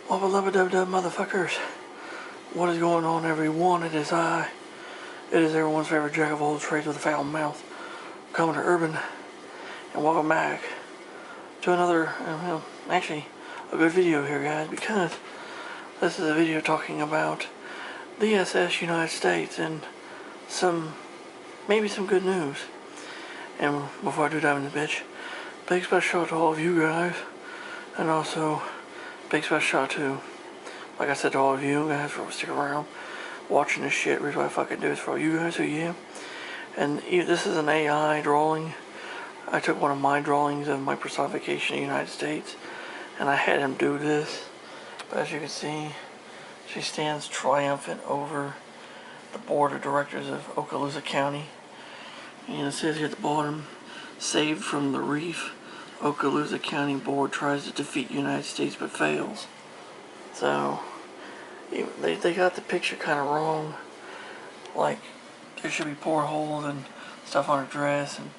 Well, beloved dub motherfuckers, what is going on, everyone? It is I. It is everyone's favorite jack of all trades with a foul mouth, coming to Urban, and welcome back to another, actually, a good video here, guys, because this is a video talking about the SS United States and maybe some good news. And before I do dive in the bitch, big special shout out to all of you guys, and also big special shout out to, like I said, to all of you guys for sticking around, watching this shit. The reason why I fucking do this for all you guys, and this is an AI drawing. I took one of my drawings of my personification of the United States, and I had him do this. But as you can see, she stands triumphant over the board of directors of Okaloosa County. And it says here at the bottom, saved from the reef, Okaloosa County Board tries to defeat United States but fails. So, they got the picture kind of wrong. Like, there should be portholes and stuff on her dress, and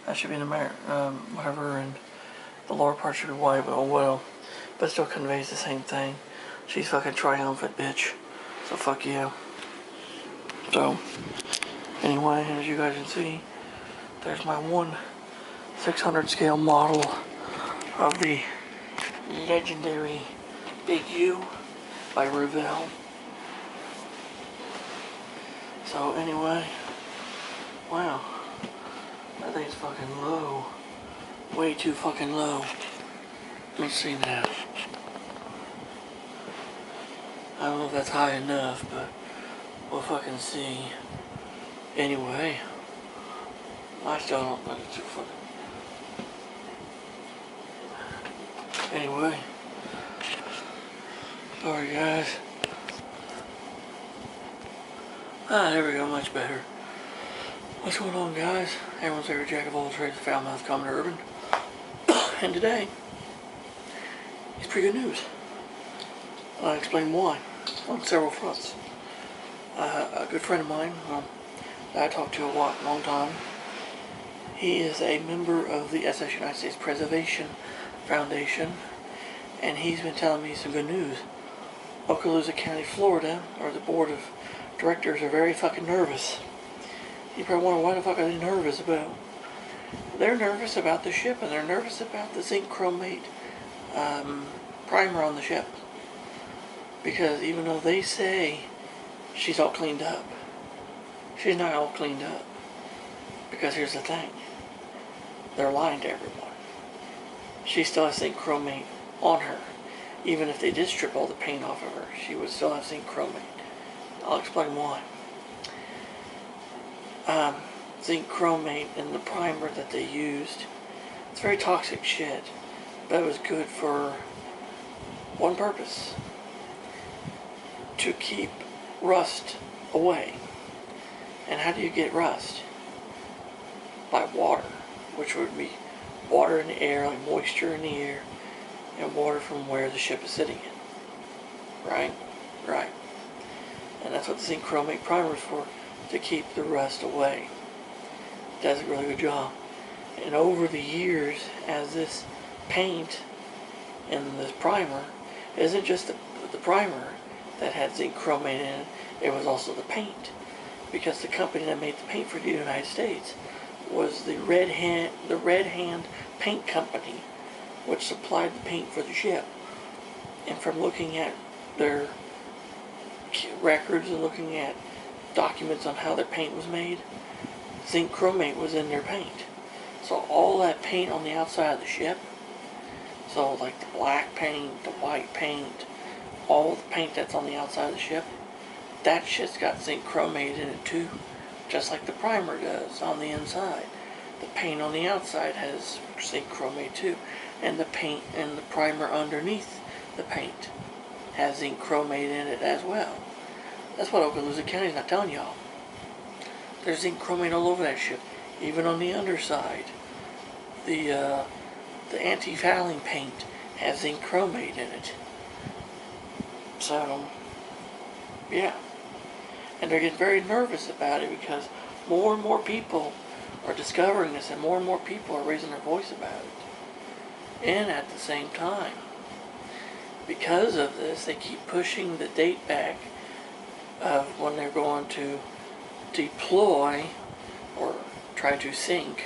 that should be in whatever, and the lower part should be white, but oh well. But it still conveys the same thing. She's fucking triumphant, bitch. So fuck yeah. So, anyway, as you guys can see, there's my 1/600 scale model of the legendary Big U by Revell. So anyway, wow, that thing's fucking low. Way too fucking low. Let's see now. I don't know if that's high enough, but we'll fucking see. Anyway, I still don't think it's too fucking. Anyway, sorry guys. There we go, much better. What's going on, guys? Everyone's favorite jack of all trades, foul mouth, common urban. And today, it's pretty good news. I'll explain why on several fronts. A good friend of mine that I talked to a long time, he is a member of the SS United States Preservation Foundation, and he's been telling me some good news. Okaloosa County, Florida, or the board of directors, are very fucking nervous. You probably wonder, why the fuck are they nervous about? They're nervous about the ship, and they're nervous about the zinc chromate primer on the ship. Because even though they say she's all cleaned up, she's not all cleaned up. Because here's the thing. They're lying to everyone. She still has zinc chromate on her. Even if they did strip all the paint off of her, she would still have zinc chromate. I'll explain why. Zinc chromate in the primer that they used, it's very toxic shit, but it was good for one purpose: to keep rust away. And how do you get rust? By water, which would be water in the air, like moisture in the air, and water from where the ship is sitting in. Right? Right. And that's what the zinc chromate primer is for, to keep the rust away. It does a really good job. And over the years, as this paint in this primer, it isn't just the primer that had zinc chromate in it, it was also the paint. Because the company that made the paint for the United States was the Red Hand Paint Company, which supplied the paint for the ship. And from looking at their records and looking at documents on how their paint was made, zinc chromate was in their paint. So all that paint on the outside of the ship, so like the black paint, the white paint, all the paint that's on the outside of the ship, that shit's got zinc chromate in it too, just like the primer does on the inside. The paint on the outside has zinc chromate too, and the paint and the primer underneath the paint has zinc chromate in it as well. That's what Okaloosa County's not telling y'all. There's zinc chromate all over that ship, even on the underside. The anti-fouling paint has zinc chromate in it. So, yeah. And they're getting very nervous about it because more and more people are discovering this, and more people are raising their voice about it. And at the same time, because of this, they keep pushing the date back of when they're going to deploy or try to sink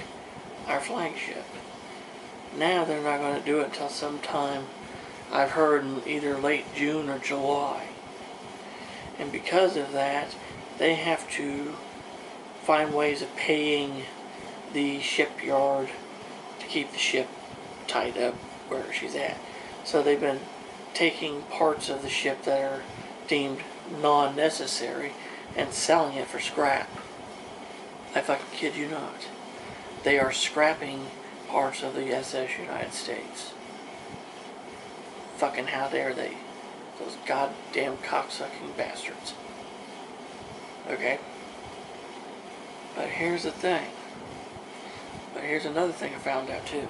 our flagship. Now they're not going to do it until sometime, I've heard, in either late June or July. And because of that, they have to find ways of paying the shipyard to keep the ship tied up where she's at. So they've been taking parts of the ship that are deemed non-necessary and selling it for scrap. I fucking kid you not. They are scrapping parts of the SS United States. Fucking how dare they? Those goddamn cocksucking bastards. Okay? But here's the thing. But here's another thing I found out too.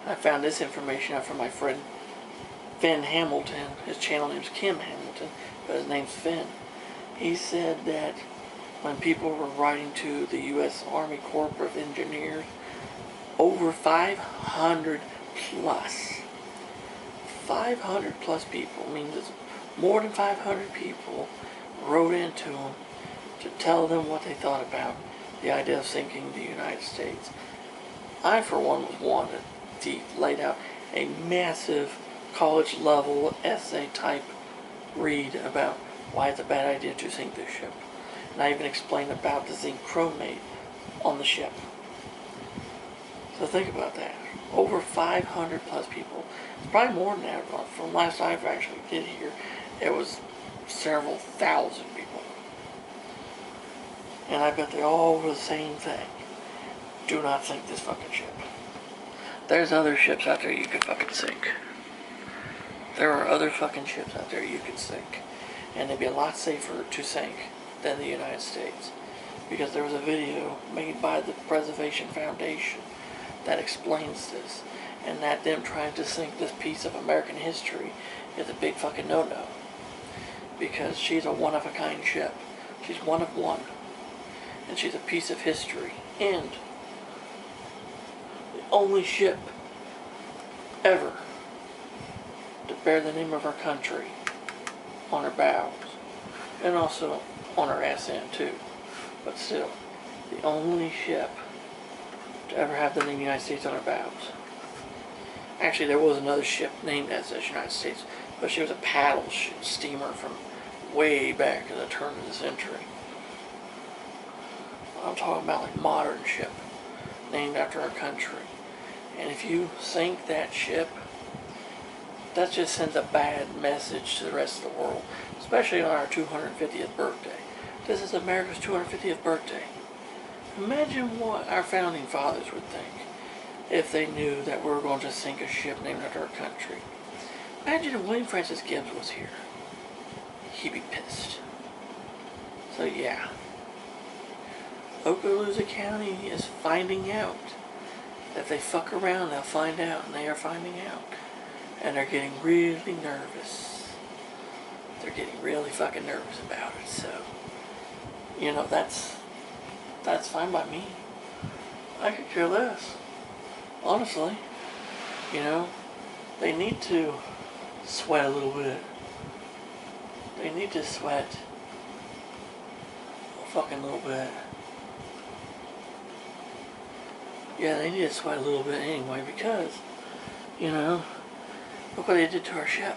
I found this information out from my friend Finn Hamilton. His channel name's Kim Hamilton, but his name's Finn. He said that when people were writing to the U.S. Army Corps of Engineers, over 500 plus. 500 plus people, means it's more than 500 people wrote into them to tell them what they thought about the idea of sinking the United States. I, for one, was one that laid out a massive college-level essay-type read about why it's a bad idea to sink this ship. And I even explained about the zinc chromate on the ship. So think about that. Over 500 plus people. It's probably more than that. From last I actually did hear, it was several thousand people. And I bet they all were the same thing. Do not sink this fucking ship. There's other ships out there you could fucking sink. There are other fucking ships out there you could sink. And they'd be a lot safer to sink than the United States. Because there was a video made by the Preservation Foundation that explains this. And that them trying to sink this piece of American history is a big fucking no-no. Because she's a one-of-a-kind ship. She's one of one. And she's a piece of history. And the only ship ever to bear the name of our country on her bows. And also on her ass end too. But still, the only ship to ever have the name United States on her bows. Actually, there was another ship named SS United States, but she was a paddle steamer from way back in the turn of the century. I'm talking about like modern ship, named after our country. And if you sink that ship, that just sends a bad message to the rest of the world, especially on our 250th birthday. This is America's 250th birthday. Imagine what our founding fathers would think if they knew that we were going to sink a ship named after our country. Imagine if William Francis Gibbs was here. He'd be pissed. So yeah. Okaloosa County is finding out. If they fuck around, they'll find out, and they are finding out. And they're getting really nervous. They're getting really fucking nervous about it, so, you know, that's fine by me. I could care less. Honestly. You know, they need to sweat a little bit. They need to sweat a fucking little bit. Yeah, they need to sweat a little bit anyway because, you know, look what they did to our ship.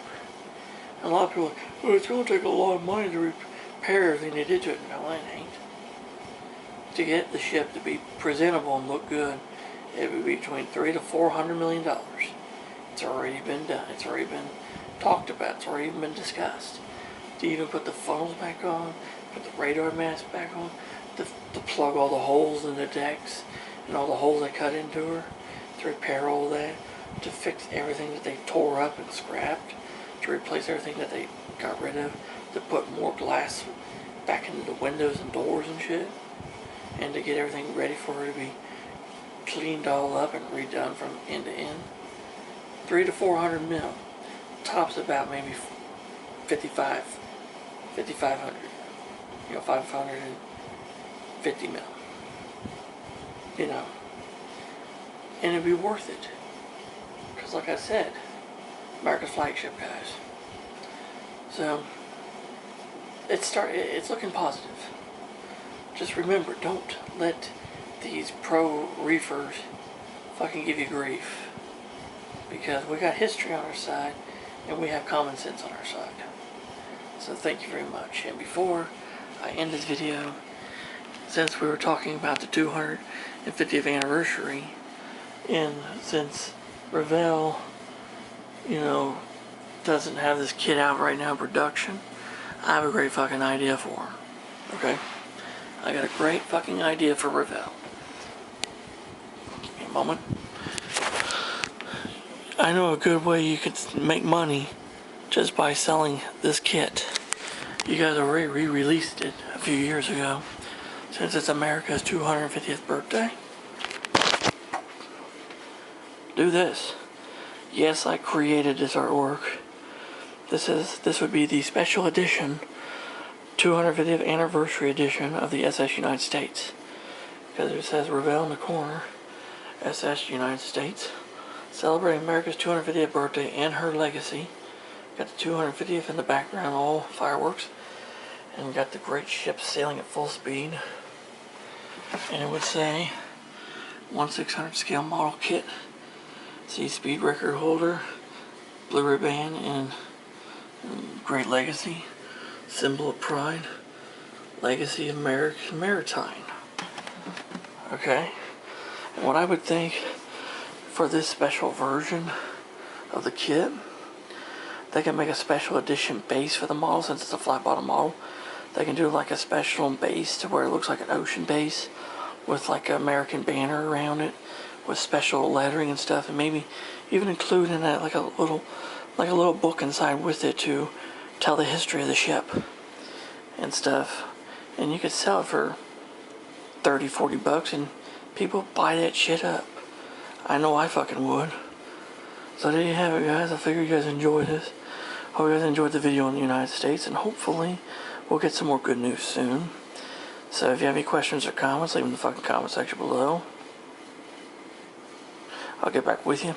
And a lot of people are like, oh, it's going to take a lot of money to repair everything they did to it. No, it ain't. To get the ship to be presentable and look good, it would be between $300 to $400 million. It's already been done. It's already been talked about. It's already been discussed. To even put the funnels back on, put the radar mast back on, to plug all the holes in the decks and all the holes they cut into her, to repair all that, to fix everything that they tore up and scrapped, to replace everything that they got rid of, to put more glass back into the windows and doors and shit, and to get everything ready for her to be cleaned all up and redone from end to end. 300 to 400 mil. Tops about maybe 5,500. You know, 550 mil. You know. And it'd be worth it. Because like I said, America's flagship, guys. So it's looking positive. Just remember, don't let these pro reefers fucking give you grief, because we got history on our side and we have common sense on our side. So thank you very much. And before I end this video, since we were talking about the 250th anniversary, and since Revell, you know, doesn't have this kit out right now in production, I have a great fucking idea for him. Okay? I got a great fucking idea for Revell. Give me a moment. I know a good way you could make money just by selling this kit. You guys already re-released it a few years ago, since it's America's 250th birthday. Do this. Yes, I created this artwork. This would be the special edition, 250th anniversary edition of the SS United States, because it says Revell in the corner, SS United States, celebrating America's 250th birthday and her legacy. Got the 250th in the background, all fireworks, and we got the great ship sailing at full speed. And it would say 1/600 scale model kit. See, speed record holder, Blu-ray band, and great legacy, symbol of pride, legacy of American maritime. Okay, and what I would think for this special version of the kit, they can make a special edition base for the model. Since it's a flat bottom model, they can do like a special base to where it looks like an ocean base with like an American banner around it with special lettering and stuff, and maybe even include in that like a little book inside with it to tell the history of the ship and stuff. And you could sell it for $30-40 and people buy that shit up. I know I fucking would. So there you have it, guys. I figure you guys enjoyed this. Hope you guys enjoyed the video in the United States, and hopefully we'll get some more good news soon. So if you have any questions or comments, leave them in the fucking comment section below. I'll get back with you.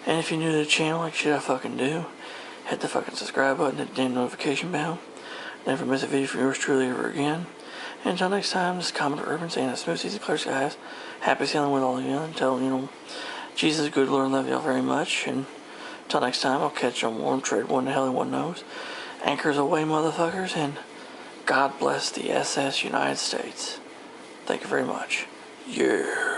And if you're new to the channel, like shit I fucking do, hit the fucking subscribe button, hit the damn notification bell. Never miss a video from yours truly ever again. And until next time, this is Commodore Urban saying, smooth seas and clear skies. Happy sailing with all of you. Until, Jesus is good, Lord, love y'all very much. And until next time, I'll catch you on warm trade one to hell and one knows. Anchors away, motherfuckers, and God bless the SS United States. Thank you very much. Yeah.